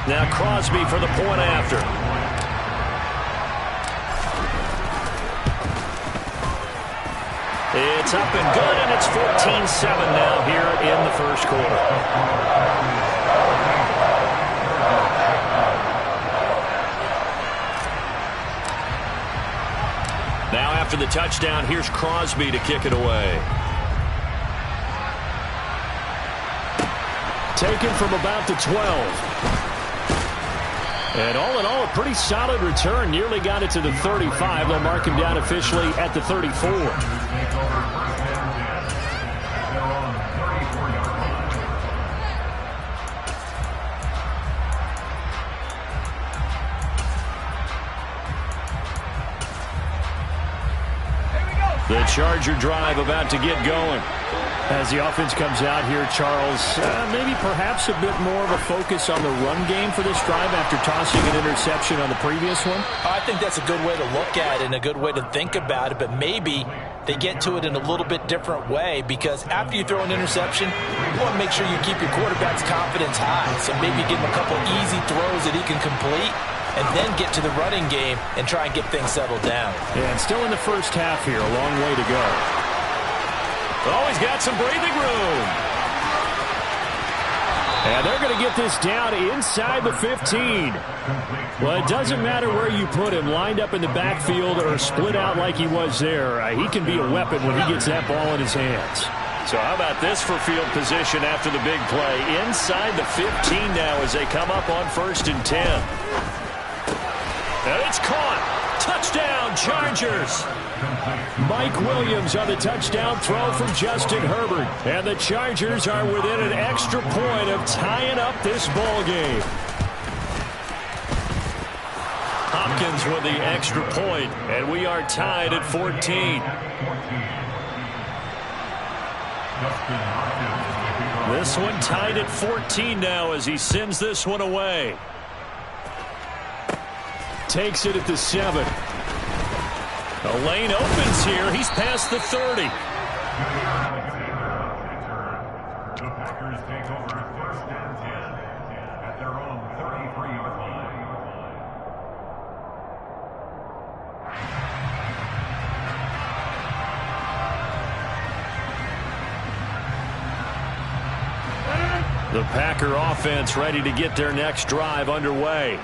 Now Crosby for the point after. It's up and good, and it's 14-7 now here in the first quarter. Now after the touchdown, here's Crosby to kick it away. Taken from about the 12. And all in all, a pretty solid return. Nearly got it to the 35. They'll mark him down officially at the 34. The Charger drive about to get going. As the offense comes out here, Charles, maybe perhaps a bit more of a focus on the run game for this drive after tossing an interception on the previous one? I think that's a good way to look at it and a good way to think about it, but maybe they get to it in a little bit different way, because after you throw an interception, you want to make sure you keep your quarterback's confidence high. So maybe give him a couple easy throws that he can complete, and then get to the running game and try and get things settled down. Yeah, and still in the first half here, a long way to go. Oh, he's got some breathing room. And they're going to get this down inside the 15. Well, it doesn't matter where you put him, lined up in the backfield or split out like he was there. He can be a weapon when he gets that ball in his hands. So how about this for field position after the big play? Inside the 15 now as they come up on 1st and 10. And it's caught. Touchdown, Chargers. Mike Williams on the touchdown throw from Justin Herbert. And the Chargers are within an extra point of tying up this ball game. Hopkins with the extra point, and we are tied at 14. This one tied at 14 now as he sends this one away. Takes it at the 7. The lane opens here. He's past the 30. The Packers take over 1st and 10 at their own 33-yard line. The Packer offense ready to get their next drive underway.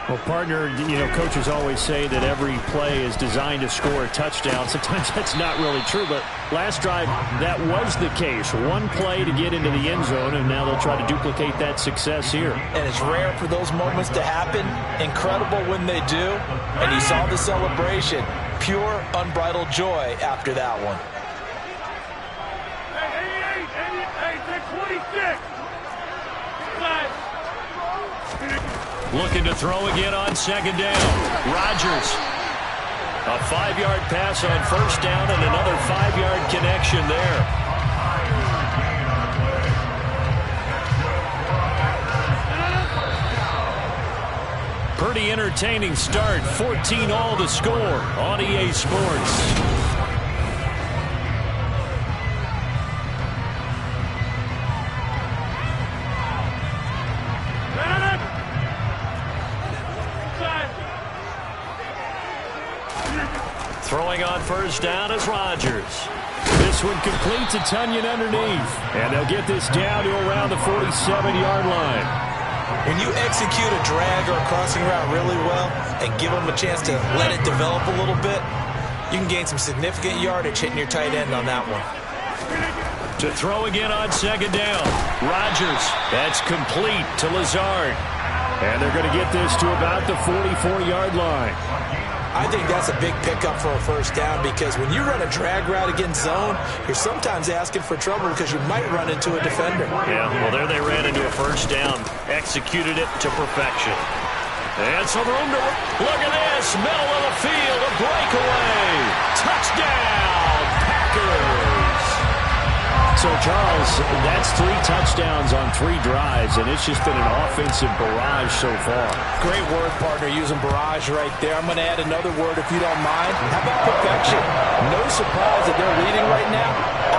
Well, partner, coaches always say that every play is designed to score a touchdown. Sometimes that's not really true, but last drive, that was the case. One play to get into the end zone, and now they'll try to duplicate that success here. And it's rare for those moments to happen. Incredible when they do. And you saw the celebration. Pure, unbridled joy after that one. Looking to throw again on 2nd down. Rodgers. A 5-yard pass on 1st down and another 5-yard connection there. Pretty entertaining start. 14-all to score on EA Sports. Throwing on 1st down is Rodgers. This one complete to Tunyon underneath. And they'll get this down to around the 47-yard line. When you execute a drag or a crossing route really well and give them a chance to let it develop a little bit, you can gain some significant yardage hitting your tight end on that one. To throw again on 2nd down. Rodgers. That's complete to Lazard. And they're going to get this to about the 44-yard line. I think that's a big pickup for a 1st down, because when you run a drag route against zone, you're sometimes asking for trouble because you might run into a defender. Yeah, well, there they ran into a 1st down. Executed it to perfection. And some room to look at this. Middle of the field, a breakaway. Touchdown, Packers. So, Charles, that's 3 touchdowns on 3 drives, and it's just been an offensive barrage so far. Great word, partner, using barrage right there. I'm going to add another word if you don't mind. How about perfection? No surprise that they're leading right now.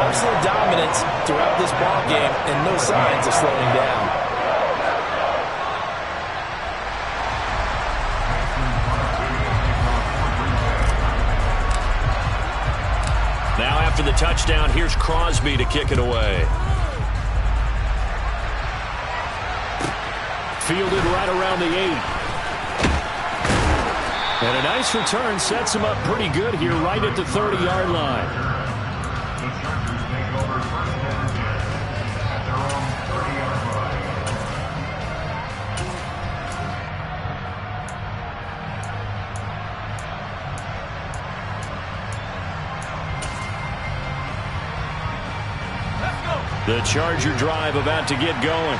Absolute dominance throughout this ball game, and no signs of slowing down. After the touchdown, here's Crosby to kick it away. Fielded right around the 8. And a nice return sets him up pretty good here right at the 30-yard line. The Charger drive about to get going.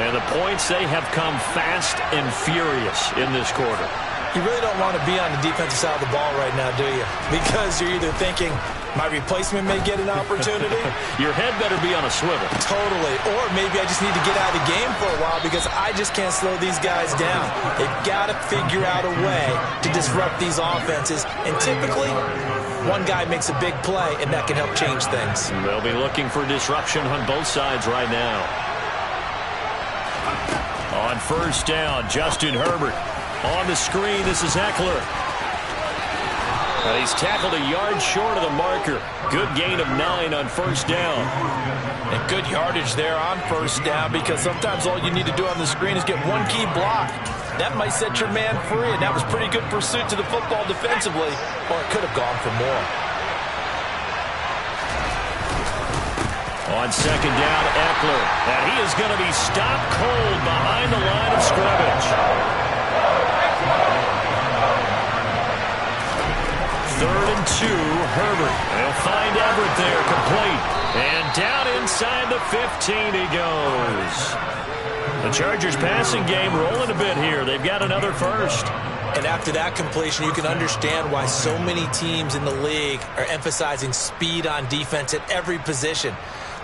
And the points, they have come fast and furious in this quarter. You really don't want to be on the defensive side of the ball right now, do you? Because you're either thinking, my replacement may get an opportunity. Your head better be on a swivel. Totally. Or maybe I just need to get out of the game for a while because I just can't slow these guys down. They've got to figure out a way to disrupt these offenses. And typically, one guy makes a big play, and that can help change things. They'll be looking for disruption on both sides right now. On first down, Justin Herbert. On the screen, this is Eckler. He's tackled a yard short of the marker. Good gain of 9 on first down. And good yardage there on first down because sometimes all you need to do on the screen is get one key block. That might set your man free, and that was pretty good pursuit to the football defensively, or it could have gone for more. On second down, Eckler. And he is going to be stopped cold behind the line of scrimmage. Third and 2, Herbert. They'll find Everett there, complete. And down inside the 15 he goes. The Chargers passing game rolling a bit here. They've got another first. And after that completion, you can understand why so many teams in the league are emphasizing speed on defense at every position.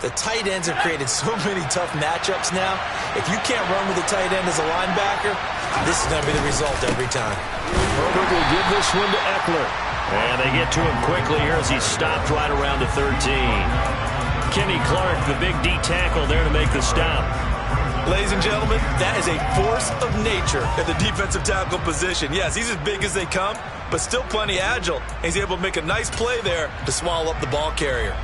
The tight ends have created so many tough matchups now. If you can't run with a tight end as a linebacker, this is going to be the result every time. Herbert will give this one to Eckler. And they get to him quickly here as he's stopped right around the 13. Kenny Clark, the big D tackle there to make the stop. Ladies and gentlemen, that is a force of nature at the defensive tackle position. Yes, he's as big as they come, but still plenty agile. He's able to make a nice play there to swallow up the ball carrier.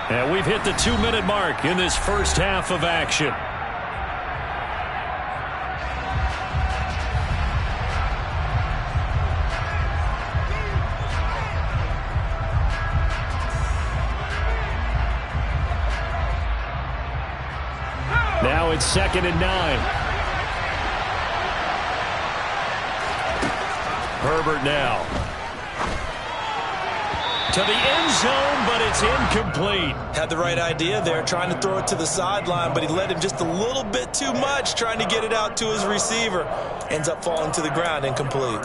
And we've hit the 2-minute mark in this first half of action. Now it's 2nd and 9. Herbert now. To the end zone, but it's incomplete. Had the right idea there, trying to throw it to the sideline, but he led him just a little bit too much, trying to get it out to his receiver. Ends up falling to the ground, incomplete.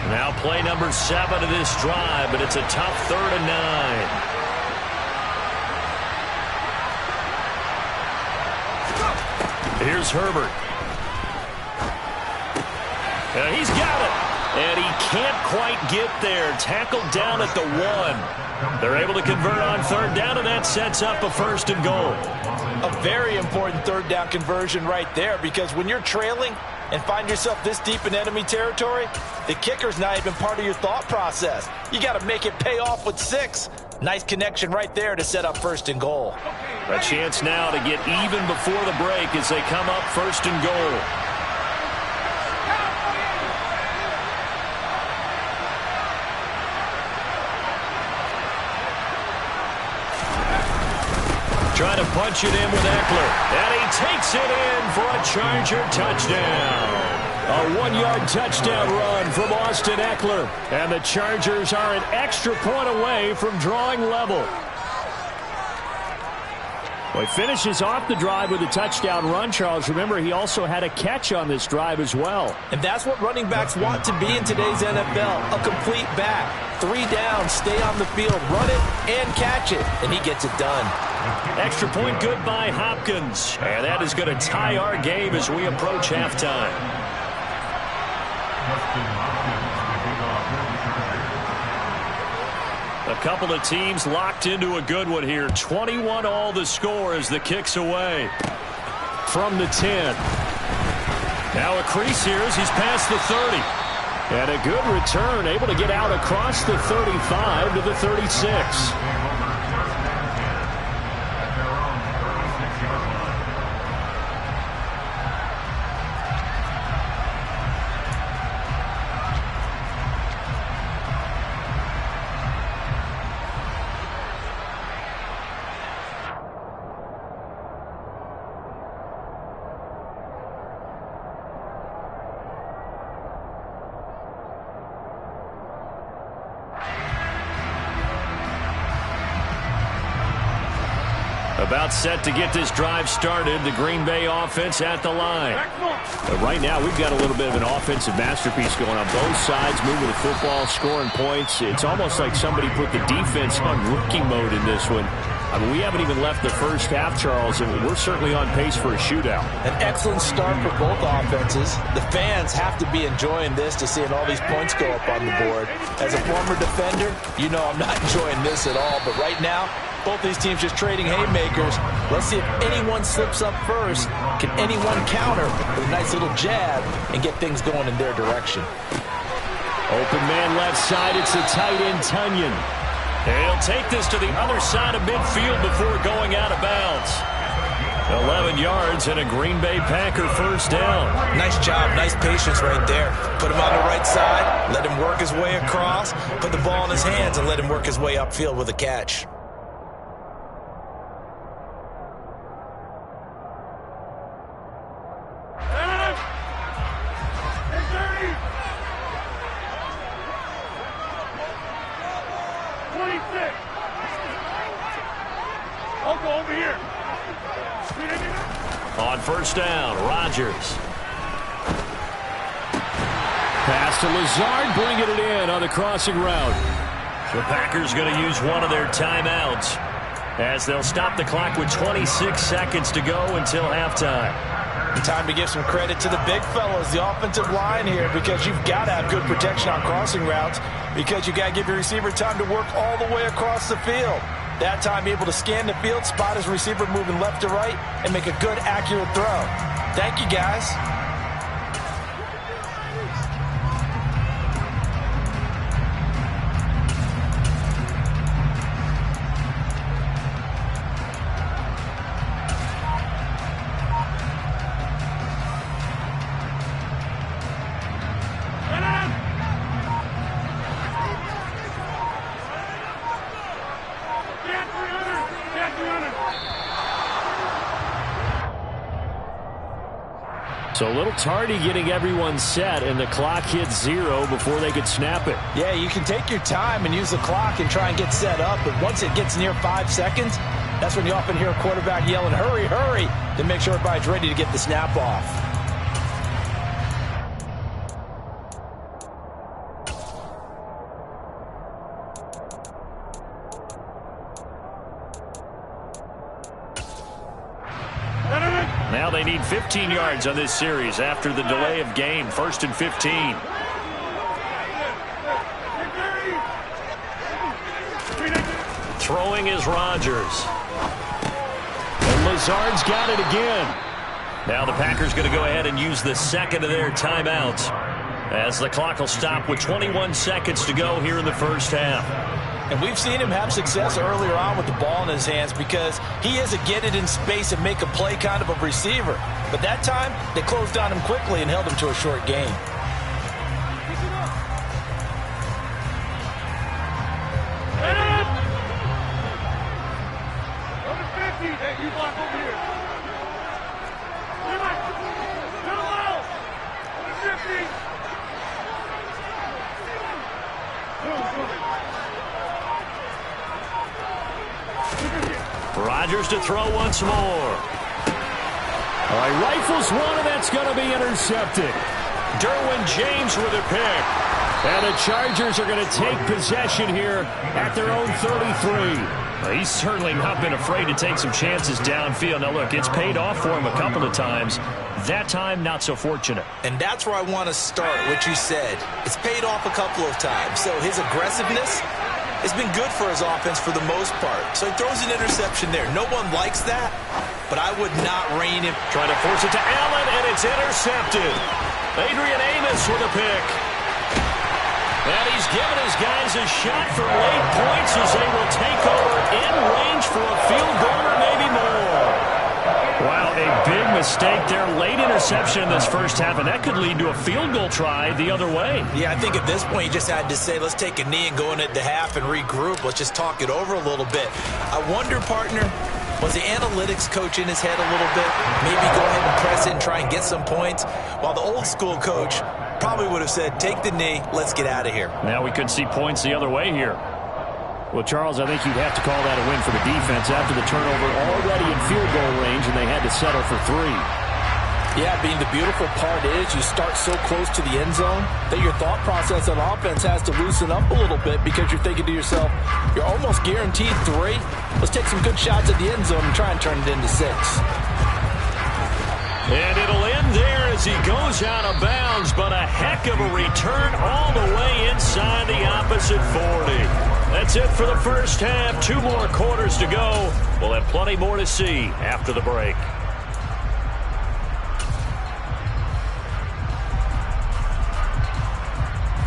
Now play number 7 of this drive, but it's a tough 3rd and 9. Here's Herbert. And he's got it. And he can't quite get there. Tackled down at the 1. They're able to convert on 3rd down, and that sets up a 1st and goal. A very important 3rd down conversion right there, because when you're trailing and find yourself this deep in enemy territory, the kicker's not even part of your thought process. You got to make it pay off with 6. Nice connection right there to set up 1st and goal. A chance now to get even before the break as they come up 1st and goal. Trying to punch it in with Eckler. And he takes it in for a Charger touchdown. A 1-yard touchdown run from Austin Eckler. And the Chargers are an extra point away from drawing level. Well, he finishes off the drive with a touchdown run, Charles. Remember, he also had a catch on this drive as well. And that's what running backs want to be in today's NFL. A complete back. 3 down, stay on the field, run it, and catch it. And he gets it done. Extra point good by Hopkins. And that is going to tie our game as we approach halftime. A couple of teams locked into a good one here. 21-all the score as the kick's away. From the 10. Now a crease here as he's past the 30. And a good return, able to get out across the 35 to the 36. About set to get this drive started. The Green Bay offense at the line. But right now, we've got a little bit of an offensive masterpiece going on. Both sides moving the football, scoring points. It's almost like somebody put the defense on rookie mode in this one. I mean, we haven't even left the first half, Charles, and we're certainly on pace for a shootout. An excellent start for both offenses. The fans have to be enjoying this to seeing all these points go up on the board. As a former defender, you know I'm not enjoying this at all, but right now, both these teams just trading haymakers. Let's see if anyone slips up first. Can anyone counter with a nice little jab and get things going in their direction? Open man left side. It's the tight end, Tunyon. He'll take this to the other side of midfield before going out of bounds. 11 yards and a Green Bay Packer first down. Nice job. Nice patience right there. Put him on the right side. Let him work his way across. Put the ball in his hands and let him work his way upfield with a catch. On first down, Rodgers. Pass to Lazard, bringing it in on the crossing route. The Packers going to use one of their timeouts as they'll stop the clock with 26 seconds to go until halftime. Time to give some credit to the big fellas, the offensive line here, because you've got to have good protection on crossing routes because you got to give your receiver time to work all the way across the field. That time able to scan the field, spot his receiver moving left to right, and make a good, accurate throw. Thank you, guys. So a little tardy getting everyone set, and the clock hits 0 before they could snap it. Yeah, you can take your time and use the clock and try and get set up, but once it gets near 5 seconds, that's when you often hear a quarterback yelling, hurry, hurry, to make sure everybody's ready to get the snap off. Now they need 15 yards on this series after the delay of game. 1st and 15. Throwing is Rodgers. And Lazard's got it again. Now the Packers going to go ahead and use the second of their timeouts as the clock will stop with 21 seconds to go here in the first half. And we've seen him have success earlier on with the ball in his hands because he is a get it in space and make a play kind of a receiver. But that time, they closed on him quickly and held him to a short gain. Rodgers to throw once more. All right, rifles one, and that's going to be intercepted. Derwin James with a pick. And the Chargers are going to take possession here at their own 33. Well, he's certainly not been afraid to take some chances downfield. Now, look, it's paid off for him a couple of times. That time, not so fortunate. And that's where I want to start, what you said. It's paid off a couple of times. So his aggressiveness It's been good for his offense for the most part. So he throws an interception there. No one likes that, but I would not rein him. Trying to force it to Allen, and it's intercepted. Adrian Amos with a pick. And he's given his guys a shot for late points as they will take over in range for a field goal or maybe more. Wow, a big mistake there. Late interception in this first half, and that could lead to a field goal try the other way. Yeah, I think at this point you just had to say, let's take a knee and go into the half and regroup. Let's just talk it over a little bit. I wonder, partner, was the analytics coach in his head a little bit? Maybe go ahead and press it and try and get some points? While the old school coach probably would have said, take the knee, let's get out of here. Now we could see points the other way here. Well, Charles, I think you'd have to call that a win for the defense after the turnover already in field goal range, and they had to settle for 3. Yeah, being the beautiful part is you start so close to the end zone that your thought process on offense has to loosen up a little bit because you're thinking to yourself, you're almost guaranteed 3. Let's take some good shots at the end zone and try and turn it into 6. And it'll end there as he goes out of bounds, but a heck of a return all the way inside the opposite 40. That's it for the first half. 2 more quarters to go. We'll have plenty more to see after the break.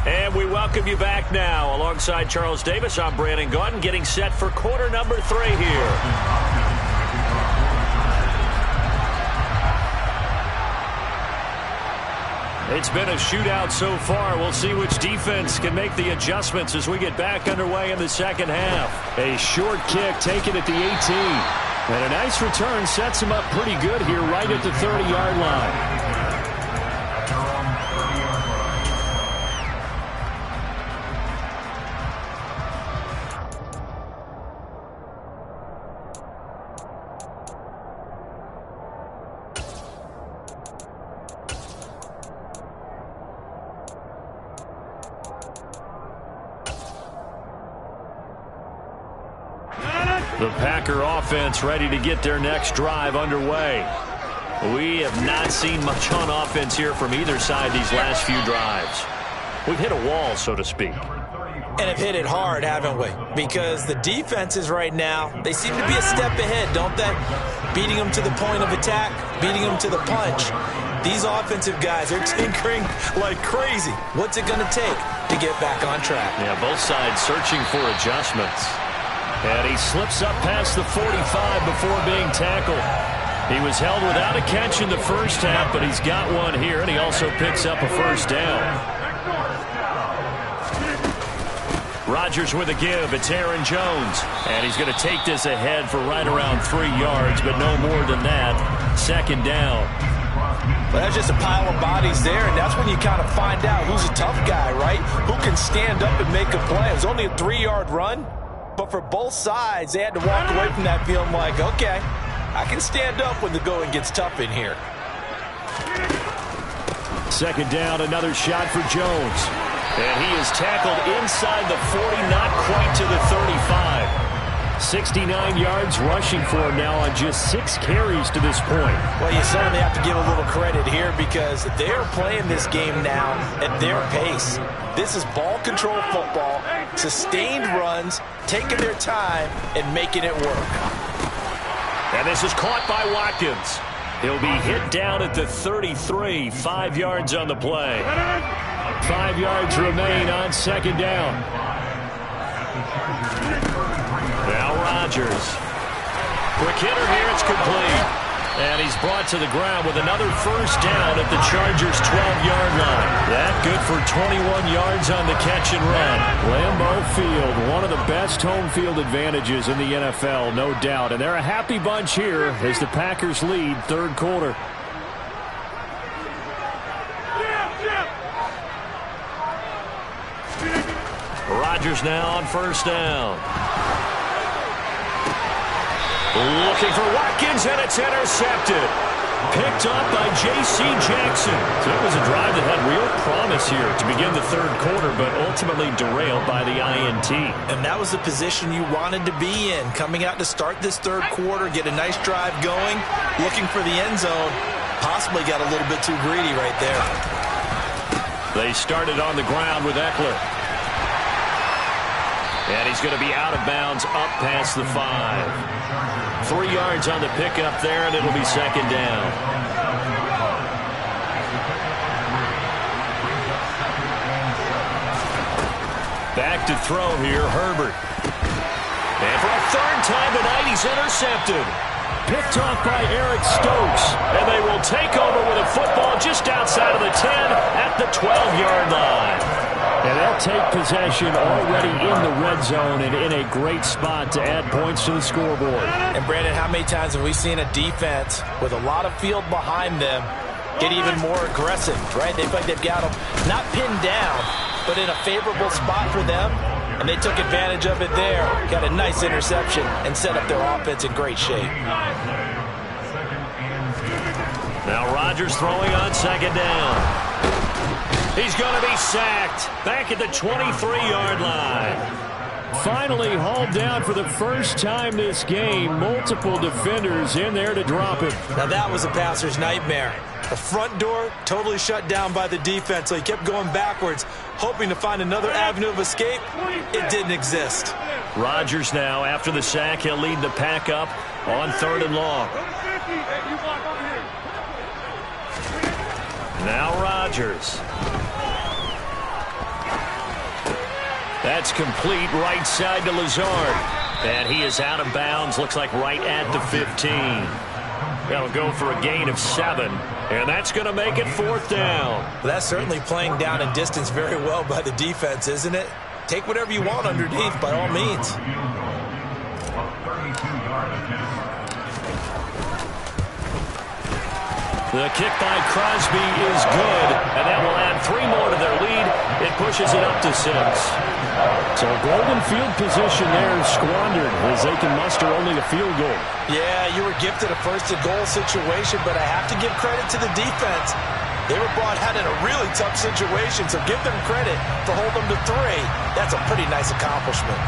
And we welcome you back now. Alongside Charles Davis, I'm Brandon Gaudin, getting set for quarter number 3 here. It's been a shootout so far. We'll see which defense can make the adjustments as we get back underway in the second half. A short kick taken at the 18. And a nice return sets him up pretty good here right at the 30-yard line. The Packer offense ready to get their next drive underway. We have not seen much on offense here from either side these last few drives. We've hit a wall, so to speak. And have hit it hard, haven't we? Because the defenses right now, they seem to be a step ahead, don't they? Beating them to the point of attack, beating them to the punch. These offensive guys, they're tinkering like crazy. What's it going to take to get back on track? Yeah, both sides searching for adjustments. And he slips up past the 45 before being tackled. He was held without a catch in the first half, but he's got one here, and he also picks up a first down. Rodgers with a give. It's Aaron Jones. And he's going to take this ahead for right around 3 yards, but no more than that. Second down. But that's just a pile of bodies there, and that's when you kind of find out who's a tough guy, right? Who can stand up and make a play. It was only a 3-yard run. But for both sides, they had to walk away from that feeling like, okay, I can stand up when the going gets tough in here. Second down, another shot for Jones. And he is tackled inside the 40, not quite to the 35. 69 yards rushing for him now on just 6 carries to this point. Well, you certainly have to give a little credit here because they're playing this game now at their pace. This is ball control football, sustained runs, taking their time and making it work. And this is caught by Watkins. He'll be hit down at the 33, 5 yards on the play. 5 yards remain on second down. Now Rodgers. Quick hitter here, it's complete. And he's brought to the ground with another first down at the Chargers' 12-yard line. That good for 21 yards on the catch and run. Leemo Field, one of the best home field advantages in the NFL, no doubt. And they're a happy bunch here as the Packers lead third quarter. Rodgers now on first down. Looking for Watkins, and it's intercepted. Picked up by J.C. Jackson. So it was a drive that had real promise here to begin the third quarter, but ultimately derailed by the INT. And that was the position you wanted to be in. Coming out to start this third quarter, get a nice drive going, looking for the end zone. Possibly got a little bit too greedy right there. They started on the ground with Eckler. And he's going to be out of bounds up past the 5. 3 yards on the pickup there, and it'll be second down. Back to throw here, Herbert. And for a third time tonight, he's intercepted. Picked off by Eric Stokes. And they will take over with a football just outside of the 10 at the 12-yard line. And they'll take possession already in the red zone and in a great spot to add points to the scoreboard. And, Brandon, how many times have we seen a defense with a lot of field behind them get even more aggressive, right? They feel like they've got them not pinned down, but in a favorable spot for them, and they took advantage of it there. Got a nice interception and set up their offense in great shape. Now Rodgers throwing on second down. He's going to be sacked back at the 23-yard line. Finally hauled down for the first time this game. Multiple defenders in there to drop it. Now that was a passer's nightmare. The front door totally shut down by the defense, so he kept going backwards, hoping to find another avenue of escape. It didn't exist. Rodgers now, after the sack, he'll lead the pack up on 3rd and long. Now Rodgers. That's complete right side to Lazard. And he is out of bounds, looks like right at the 15. That'll go for a gain of 7. And that's going to make it 4th down. Well, that's certainly playing down and distance very well by the defense, isn't it? Take whatever you want underneath, by all means. The kick by Crosby is good, and that will add 3 more to their lead. It pushes it up to 6. So golden field position there squandered as they can muster only a field goal. Yeah, you were gifted a first-and-goal situation, but I have to give credit to the defense. They were brought out in a really tough situation, so give them credit for holding them to 3. That's a pretty nice accomplishment.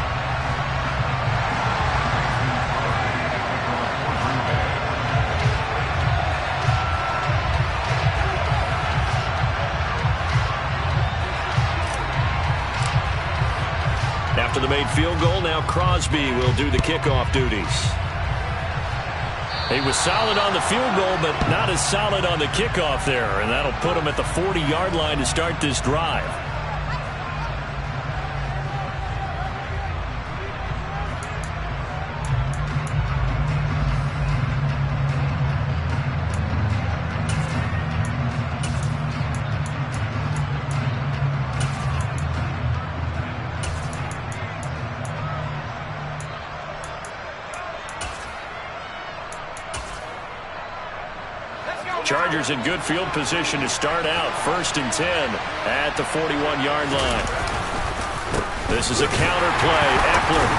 After the made field goal, now Crosby will do the kickoff duties. He was solid on the field goal, but not as solid on the kickoff there, and that'll put him at the 40-yard line to start this drive. Chargers in good field position to start out. 1st and 10 at the 41-yard line. This is a counter play. Eckler.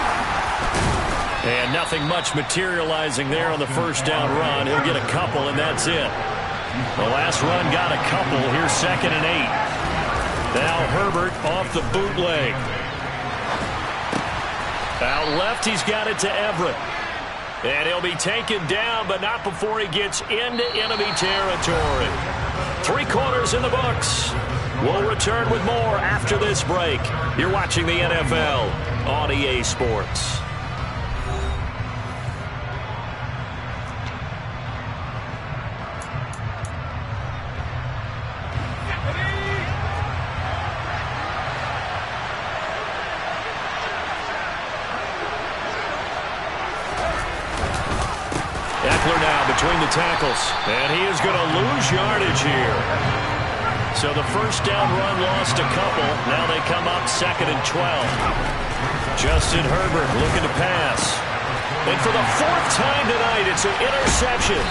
And nothing much materializing there on the first down run. He'll get a couple, and that's it. The last run got a couple. Here's 2nd and 8. Now Herbert off the bootleg. Out left, he's got it to Everett. And he'll be taken down, but not before he gets into enemy territory. 3 quarters in the books. We'll return with more after this break. You're watching the NFL on EA Sports. Eckler now between the tackles, and he is going to lose yardage here. So the first down run lost a couple. Now they come up 2nd and 12. Justin Herbert looking to pass. And for the 4th time tonight, it's an interception.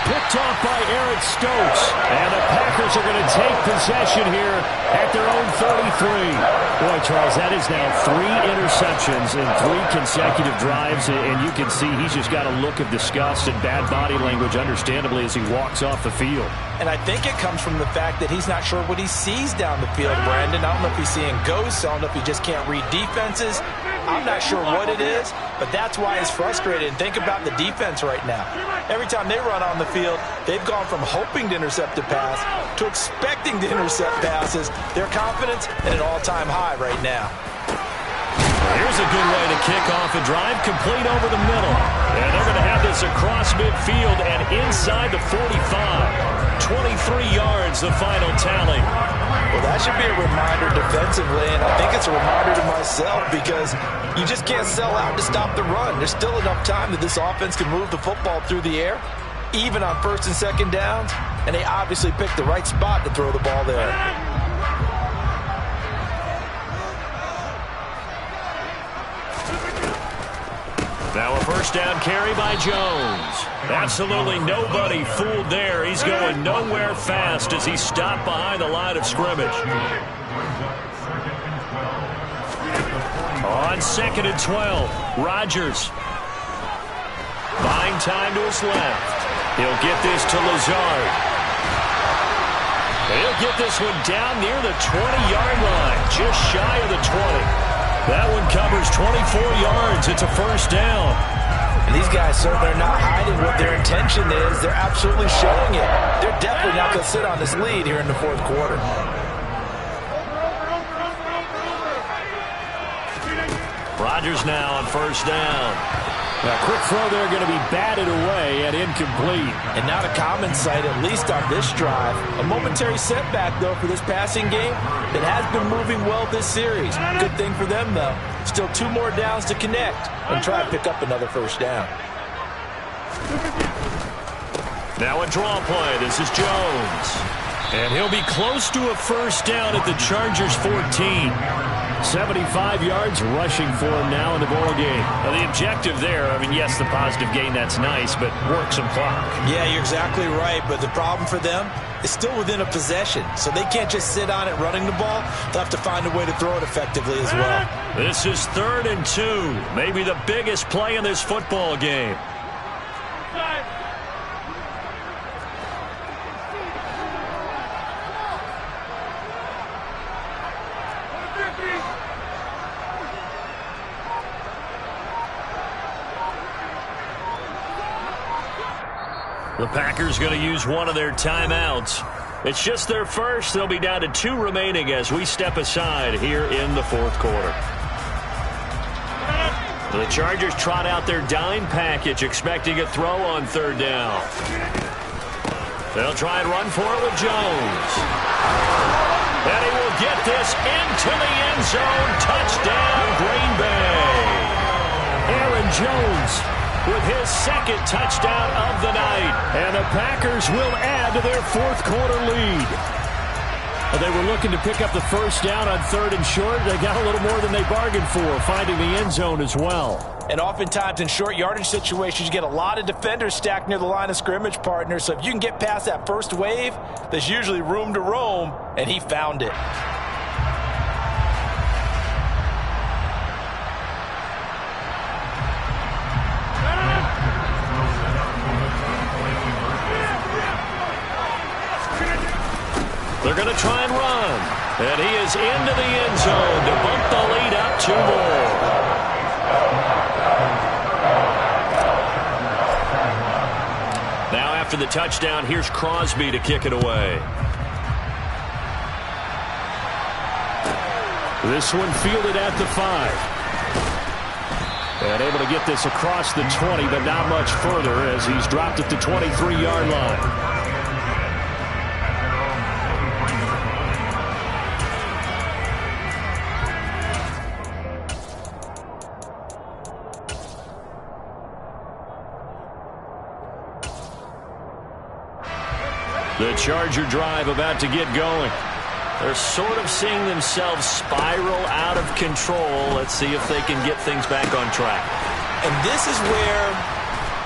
Picked off by Eric Stokes. And the Packers are going to take possession here at their own 33. Boy, Charles, that is now 3 interceptions in 3 consecutive drives. And you can see he's just got a look of disgust and bad body language, understandably, as he walks off the field. And I think it comes from the fact that he's not sure what he sees down the field, Brandon. I don't know if he's seeing ghosts. I don't know if he just can't read defenses. I'm not sure what it is, but that's why he's frustrated. And think about the defense right now. Every time they run on the field, they've gone from hoping to intercept a pass to expecting to intercept passes. Their confidence at an all-time high right now. Here's is a good way to kick off a drive, complete over the middle. And they're going to have this across midfield and inside the 45. 23 yards, the final tally. Well, that should be a reminder defensively, and I think it's a reminder to myself because you just can't sell out to stop the run. There's still enough time that this offense can move the football through the air, even on first and second downs, and they obviously picked the right spot to throw the ball there. Now a first down carry by Jones. Absolutely nobody fooled there. He's going nowhere fast as he's stopped behind the line of scrimmage. On 2nd and 12, Rodgers. Buying time to his left. He'll get this to Lazard. He'll get this one down near the 20-yard line, just shy of the 20. That one covers 24 yards. It's a first down. And these guys certainly are not hiding what their intention is. They're absolutely showing it. They're definitely not going to sit on this lead here in the fourth quarter. Rodgers now on first down. Now, quick throw there going to be batted away and incomplete. And not a common sight, at least on this drive. A momentary setback, though, for this passing game that has been moving well this series. Good thing for them, though. Still 2 more downs to connect and try to pick up another first down. Now a draw play. This is Jones. And he'll be close to a first down at the Chargers' 14. 75 yards rushing for him now in the ball game. Now the objective there, I mean, yes, the positive gain, that's nice, but work some clock. Yeah, you're exactly right, but the problem for them is still within a possession, so they can't just sit on it running the ball. They'll have to find a way to throw it effectively as well. This is 3rd and 2, maybe the biggest play in this football game. The Packers going to use one of their timeouts. It's just their first. They'll be down to 2 remaining as we step aside here in the fourth quarter. The Chargers trot out their dime package, expecting a throw on 3rd down. They'll try and run for it with Jones. And he will get this into the end zone. Touchdown, Green Bay. Aaron Jones with his 2nd touchdown of the night. And the Packers will add to their fourth quarter lead. They were looking to pick up the first down on 3rd and short. They got a little more than they bargained for, finding the end zone as well. And oftentimes in short yardage situations, you get a lot of defenders stacked near the line of scrimmage, partner. So if you can get past that first wave, there's usually room to roam, and he found it. They're going to try and run. And he is into the end zone to bump the lead up 2 more. Now after the touchdown, here's Crosby to kick it away. This one fielded at the 5. And able to get this across the 20, but not much further as he's dropped at the 23-yard line. The Charger drive about to get going. They're sort of seeing themselves spiral out of control. Let's see if they can get things back on track. And this is where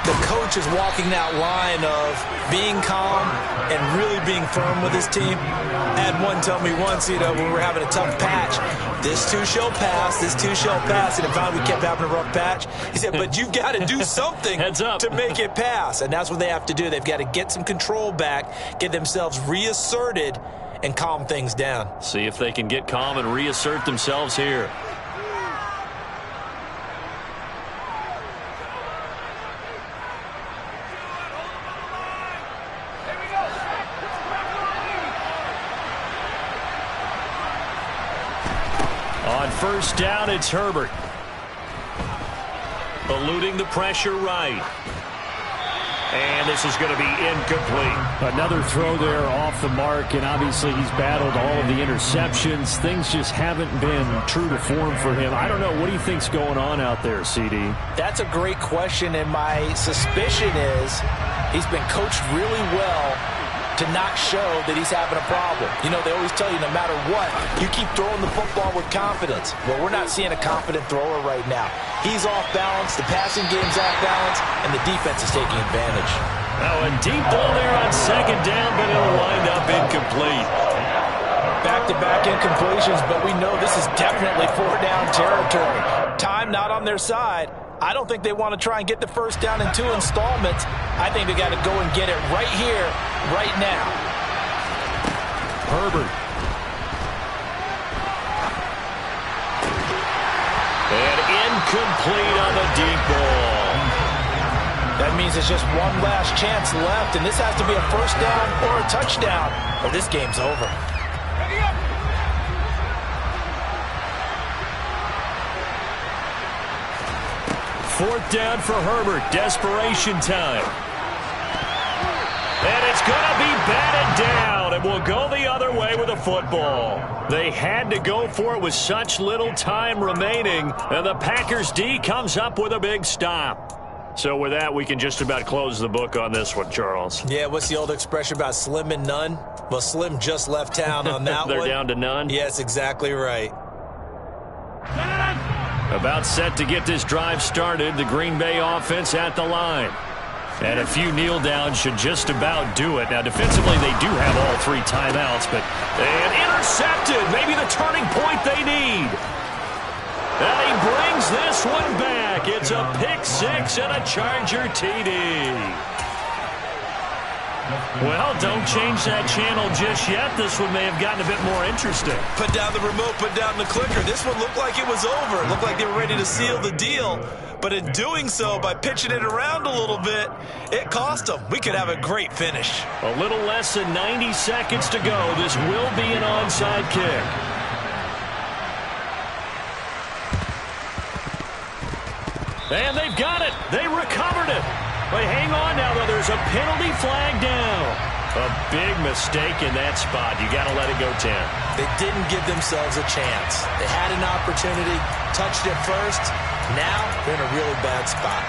the coach is walking that line of being calm and really being firm with his team. I had one tell me once, when we were having a tough patch, this too shall pass, this too shall pass, and finally we kept having a rough patch. He said, but you've got to do something Heads up. to make it pass, and that's what they have to do. They've got to get some control back, get themselves reasserted, and calm things down. See if they can get calm and reassert themselves here. On first down, it's Herbert. eluding the pressure right. And this is going to be incomplete. Another throw there off the mark, and obviously he's battled all of the interceptions. Things just haven't been true to form for him. I don't know. What do you think's going on out there, CD? That's a great question, and my suspicion is he's been coached really well to not show that he's having a problem. You know, they always tell you no matter what, you keep throwing the football with confidence. Well, we're not seeing a confident thrower right now. He's off balance, the passing game's off balance, and the defense is taking advantage. Now a deep ball there on second down, but it'll wind up incomplete. Back-to-back incompletions, but we know this is definitely four-down territory. Time not on their side. I don't think they want to try and get the first down in 2 installments. I think they got to go and get it right here, right now. Herbert. And incomplete on the deep ball. That means it's just one last chance left, and this has to be a first down or a touchdown, or this game's over. Fourth down for Herbert. Desperation time. And it's going to be batted down, and will go the other way with a football. They had to go for it with such little time remaining, and the Packers D comes up with a big stop. So with that, we can just about close the book on this one, Charles. Yeah, what's the old expression about slim and none? Well, Slim just left town on that They're one. down to none? Yes, exactly right. About set to get this drive started, the Green Bay offense at the line. And a few kneel downs should just about do it. Now, defensively, they do have all 3 timeouts, but and intercepted. Maybe the turning point they need. And he brings this one back. It's a pick 6 and a Charger TD. Well, don't change that channel just yet. This one may have gotten a bit more interesting. Put down the remote, put down the clicker. This one looked like it was over. It looked like they were ready to seal the deal. But in doing so, by pitching it around a little bit, it cost them. We could have a great finish. A little less than 90 seconds to go. This will be an onside kick. And they've got it. They recovered it. But hang on now, though. There's a penalty flag down. A big mistake in that spot. You got to let it go 10. They didn't give themselves a chance. They had an opportunity, touched it first. Now they're in a really bad spot.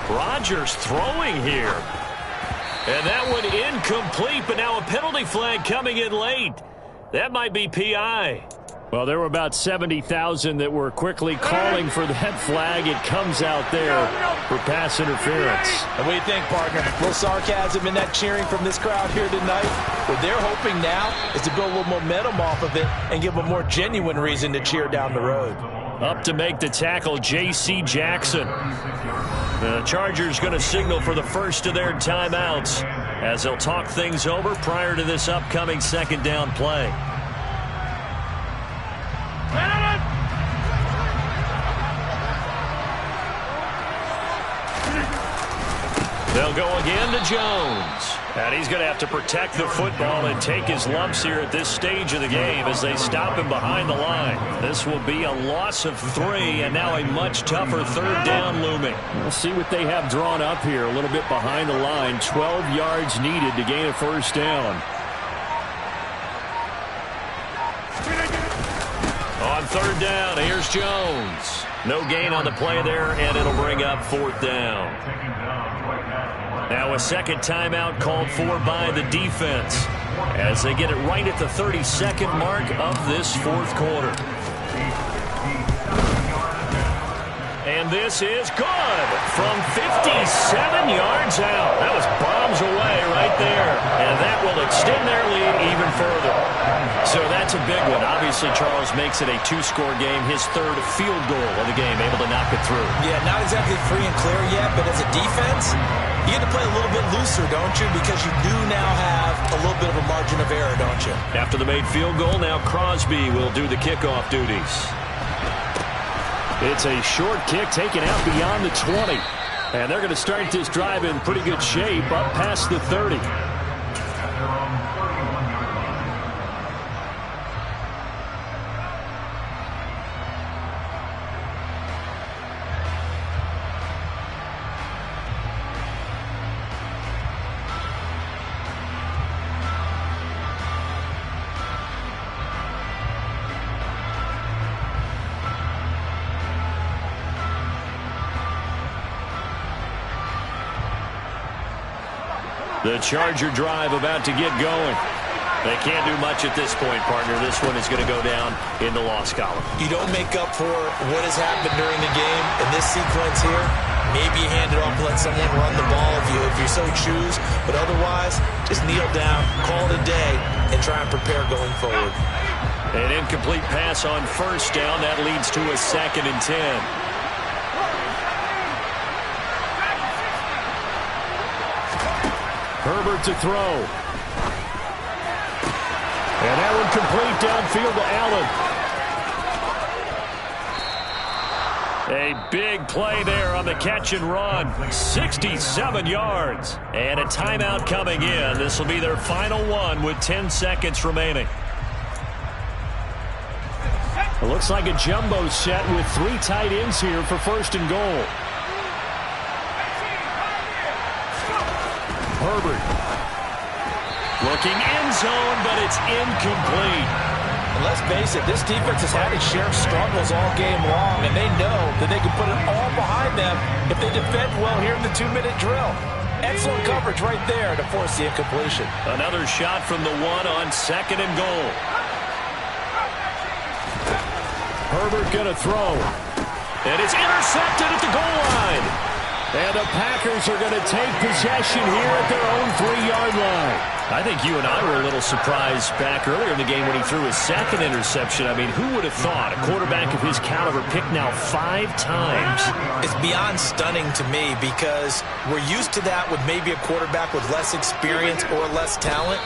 Rodgers throwing here. And that one incomplete, but now a penalty flag coming in late. That might be PI. Well, there were about 70,000 that were quickly calling for that flag. It comes out there for pass interference. And what do you think, partner? A little sarcasm in that cheering from this crowd here tonight. What they're hoping now is to build a little momentum off of it and give them a more genuine reason to cheer down the road. Up to make the tackle, J.C. Jackson. The Chargers going to signal for the first of their timeouts as they'll talk things over prior to this upcoming second down play. They'll go again to Jones. And he's going to have to protect the football and take his lumps here at this stage of the game as they stop him behind the line. This will be a loss of 3, and now a much tougher third down looming. We'll see what they have drawn up here. A little bit behind the line. 12 yards needed to gain a first down. On third down, here's Jones. No gain on the play there, and it'll bring up fourth down. Now a second timeout called for by the defense as they get it right at the 32nd mark of this fourth quarter. And this is good from 57 yards out. That was bombs away right there. And that will extend their lead even further. So that's a big one. Obviously, Charles makes it a 2-score game. His third field goal of the game, able to knock it through. Yeah, not exactly free and clear yet, but as a defense, you get to play a little bit looser, don't you? Because you do now have a little bit of a margin of error, don't you? After the made field goal, now Crosby will do the kickoff duties. It's a short kick taken out beyond the 20. And they're going to start this drive in pretty good shape, up past the 30. The Charger drive about to get going. They can't do much at this point, partner. This one is going to go down in the loss column. You don't make up for what has happened during the game in this sequence here. Maybe you hand it off and let someone run the ball if you so choose. But otherwise, just kneel down, call it a day, and try and prepare going forward. An incomplete pass on first down. That leads to a 2nd and 10. Herbert to throw. And that one complete downfield to Allen. A big play there on the catch and run. 67 yards. And a timeout coming in. This will be their final one with 10 seconds remaining. It looks like a jumbo set with 3 tight ends here for 1st and goal. Herbert. Looking end zone, but it's incomplete. And let's face it, this defense has had its share of struggles all game long, and they know that they can put it all behind them if they defend well here in the 2-minute drill. Excellent coverage right there to force the incompletion. Another shot from the 1 on 2nd and goal. Herbert gonna throw. And it's intercepted at the goal line. And the Packers are going to take possession here at their own 3-yard line. I think you and I were a little surprised back earlier in the game when he threw his 2nd interception. I mean, who would have thought a quarterback of his caliber picked now 5 times? It's beyond stunning to me because we're used to that with maybe a quarterback with less experience or less talent.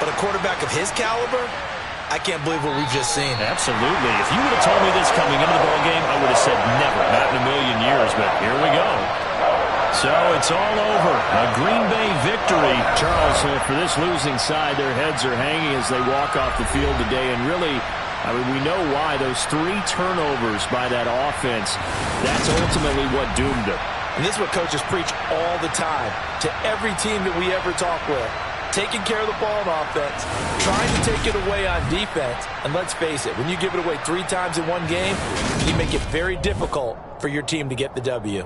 But a quarterback of his caliber, I can't believe what we've just seen. Absolutely. If you would have told me this coming into the ballgame, I would have said never, not in a million years. But here we go. So it's all over. A Green Bay victory. Charles, for this losing side, their heads are hanging as they walk off the field today. And really, I mean, we know why. Those 3 turnovers by that offense, that's ultimately what doomed them. And this is what coaches preach all the time to every team that we ever talk with. Taking care of the ball on offense, trying to take it away on defense. And let's face it, when you give it away 3 times in one game, you make it very difficult for your team to get the W.